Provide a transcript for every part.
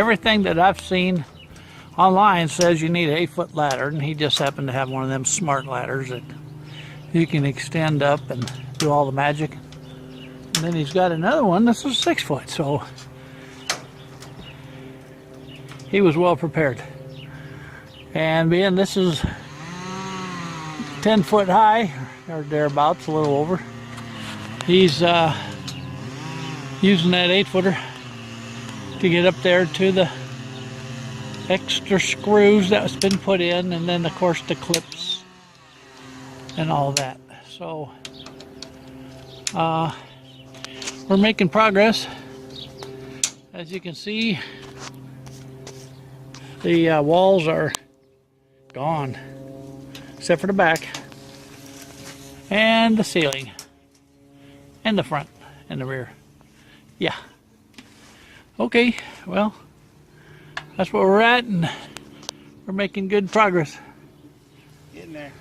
everything that I've seen online says you need an 8-foot ladder, and he just happened to have one of them smart ladders that you can extend up and do all the magic. And then he's got another one that's a 6-foot, so he was well prepared. And being this is 10 foot high, or thereabouts, a little over, he's using that 8-footer to get up there to the extra screws that's been put in, and then of course the clips and all that. So we're making progress. As you can see, the walls are gone except for the back and the ceiling and the front and the rear. Yeah. Okay, well, that's where we're at, and we're making good progress. Getting there.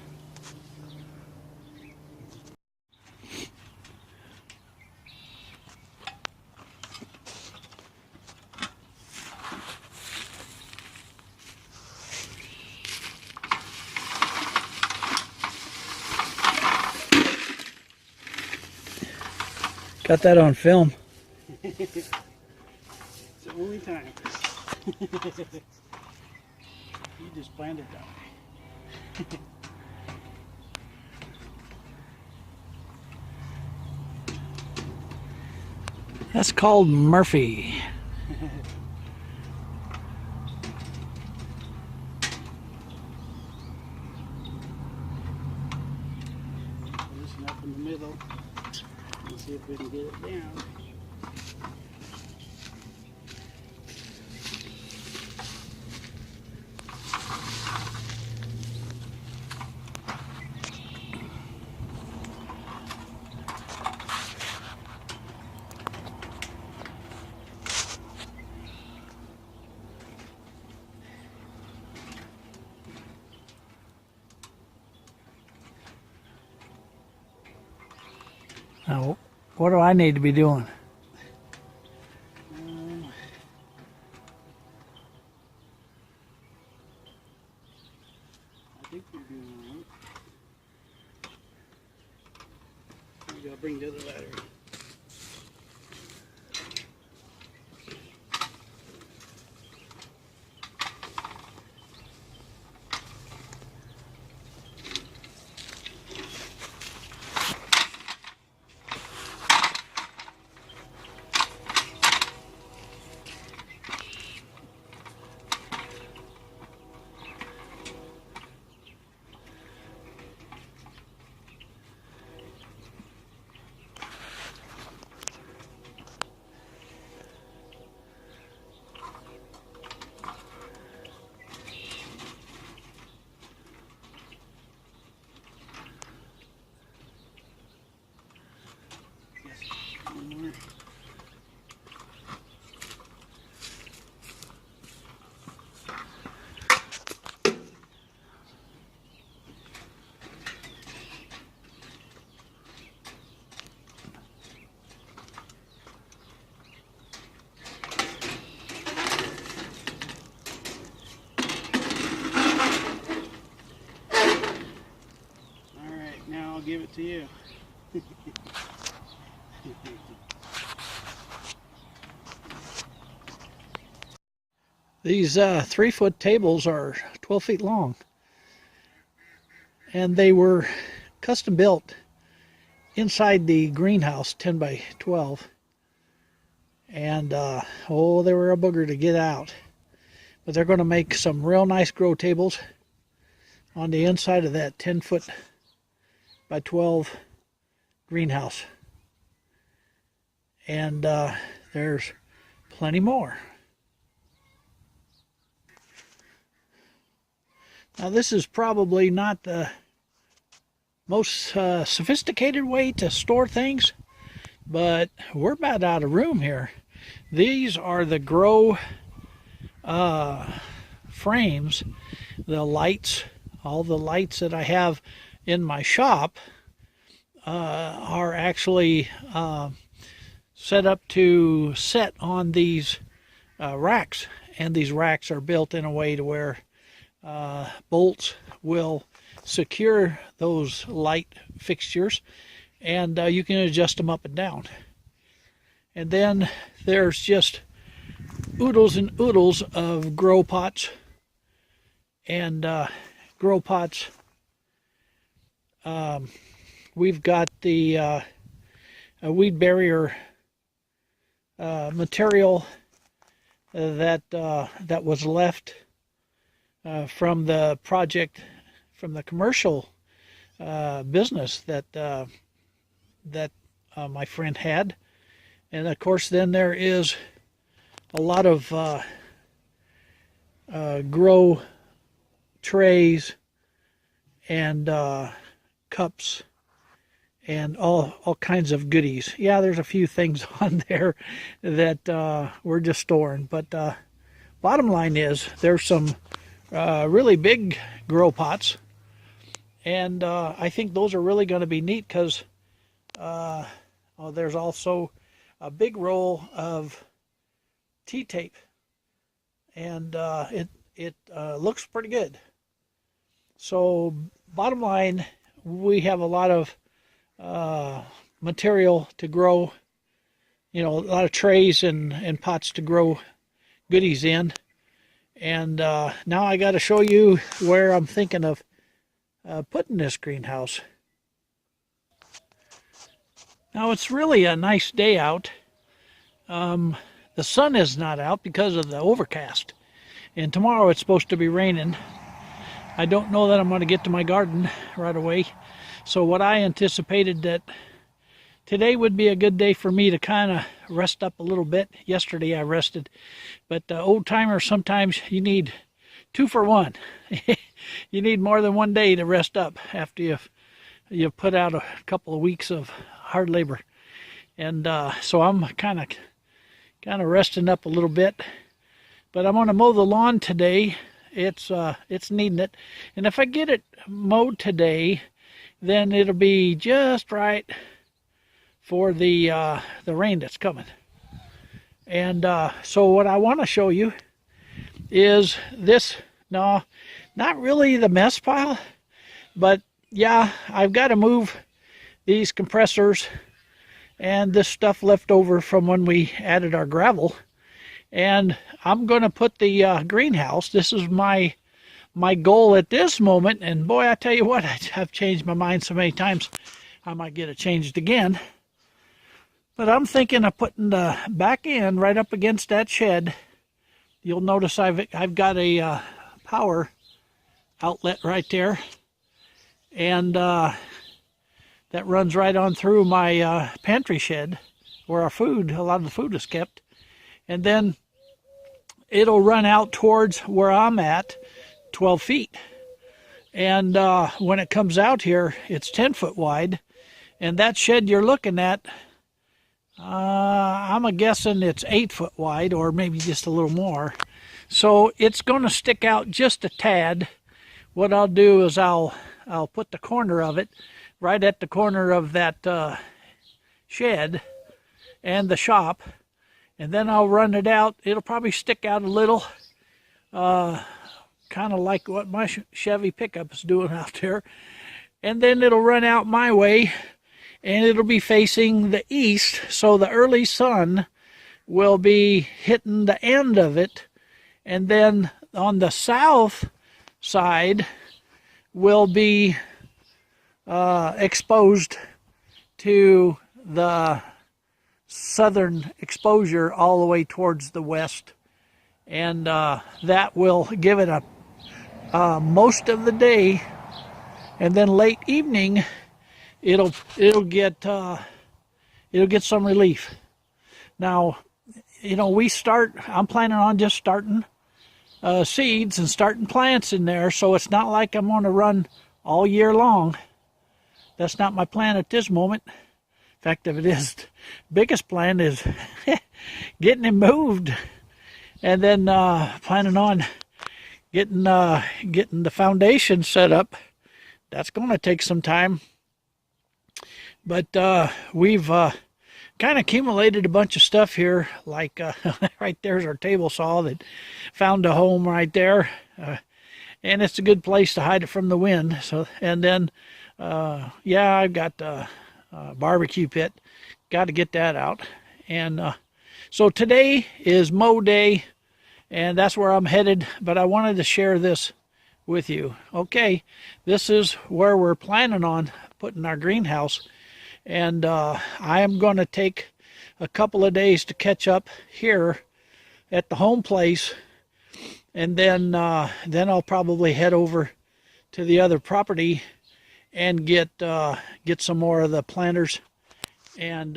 Got that on film. It's the only time. You just planned it that way. That's called Murphy. Listen up in the middle and see if we can get it down. Now, what do I need to be doing? I think we're doing all right. Maybe I'll bring the other ladder. I'll give it to you. These 3-foot tables are 12 feet long, and they were custom built inside the greenhouse, 10 by 12, and oh, they were a booger to get out. But they're going to make some real nice grow tables on the inside of that 10-foot by 12 greenhouse, and there's plenty more. Now, this is probably not the most sophisticated way to store things, but we're about out of room here. These are the grow frames, the lights, all the lights that I have in my shop are actually set up to set on these racks, and these racks are built in a way to where bolts will secure those light fixtures, and you can adjust them up and down. And then there's just oodles and oodles of grow pots, and grow pots. We've got the a weed barrier material that was left from the project, from the commercial business that my friend had. And of course then there is a lot of grow trays and cups and all kinds of goodies. Yeah, there's a few things on there that we're just storing, but bottom line is there's some really big grow pots, and I think those are really going to be neat because there's also a big roll of T-tape, and it looks pretty good. So bottom line, we have a lot of material to grow, a lot of trays and pots to grow goodies in. And now I got to show you where I'm thinking of putting this greenhouse. Now it's really a nice day out. The sun is not out because of the overcast, and tomorrow it's supposed to be raining. I don't know that I'm going to get to my garden right away. So what I anticipated that today would be a good day for me to kind of rest up a little bit. Yesterday I rested, but old timer, sometimes you need 2 for 1. You need more than one day to rest up after you've put out a couple of weeks of hard labor. And so I'm kind of resting up a little bit, but I'm going to mow the lawn today. It's needing it, and if I get it mowed today, then it'll be just right for the rain that's coming. And so what I want to show you is this. No, not really the mess pile, but yeah, I've got to move these compressors and this stuff left over from when we added our gravel. And I'm going to put the greenhouse. This is my goal at this moment. And boy, I tell you what, I've changed my mind so many times, I might get it changed again. But I'm thinking of putting the back end right up against that shed. You'll notice I've got a power outlet right there, and that runs right on through my pantry shed where a lot of the food is kept. And then it'll run out towards where I'm at, 12 feet. And when it comes out here, it's 10 foot wide. And that shed you're looking at, I'm guessing it's 8 foot wide, or maybe just a little more. So it's going to stick out just a tad. What I'll do is I'll put the corner of it right at the corner of that shed and the shop. And then I'll run it out. It'll probably stick out a little, kind of like what my Chevy pickup is doing out there. And then it'll run out my way, and it'll be facing the east, so the early sun will be hitting the end of it. And then on the south side will be exposed to the southern exposure all the way towards the west, and that will give it a most of the day, and then late evening it'll get some relief. Now, I'm planning on just starting seeds and starting plants in there, so it's not like I'm going to run all year long. That's not my plan at this moment. In fact, if it is, biggest plan is getting him moved, and then planning on getting the foundation set up. That's going to take some time, but we've kind of accumulated a bunch of stuff here. Like right there's our table saw that found a home right there, and it's a good place to hide it from the wind. So, and then yeah, I've got a barbecue pit. Got to get that out. And so today is mow day, and that's where I'm headed. But I wanted to share this with you. Okay, this is where we're planning on putting our greenhouse, and I am going to take a couple of days to catch up here at the home place, and then I'll probably head over to the other property and get some more of the planters, and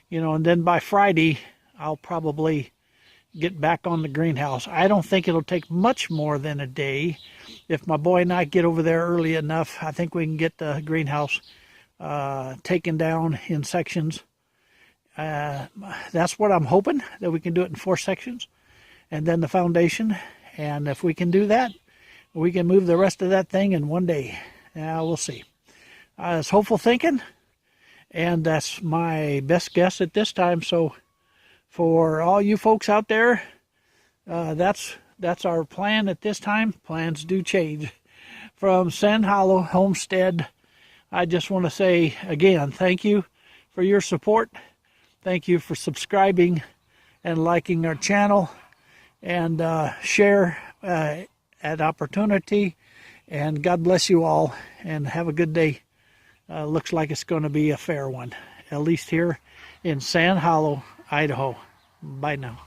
you know, and then by Friday I'll probably get back on the greenhouse. I don't think it'll take much more than a day. If my boy and I get over there early enough, I think we can get the greenhouse taken down in sections. That's what I'm hoping, that we can do it in 4 sections, and then the foundation. And if we can do that, we can move the rest of that thing in one day. We'll see. It's hopeful thinking, and that's my best guess at this time. So for all you folks out there, that's our plan at this time. Plans do change. From Sand Hollow Homestead, I just want to say again, thank you for your support. Thank you for subscribing and liking our channel, and share at opportunity. And God bless you all, and have a good day. Looks like it's going to be a fair one, at least here in Sand Hollow, Idaho. Bye now.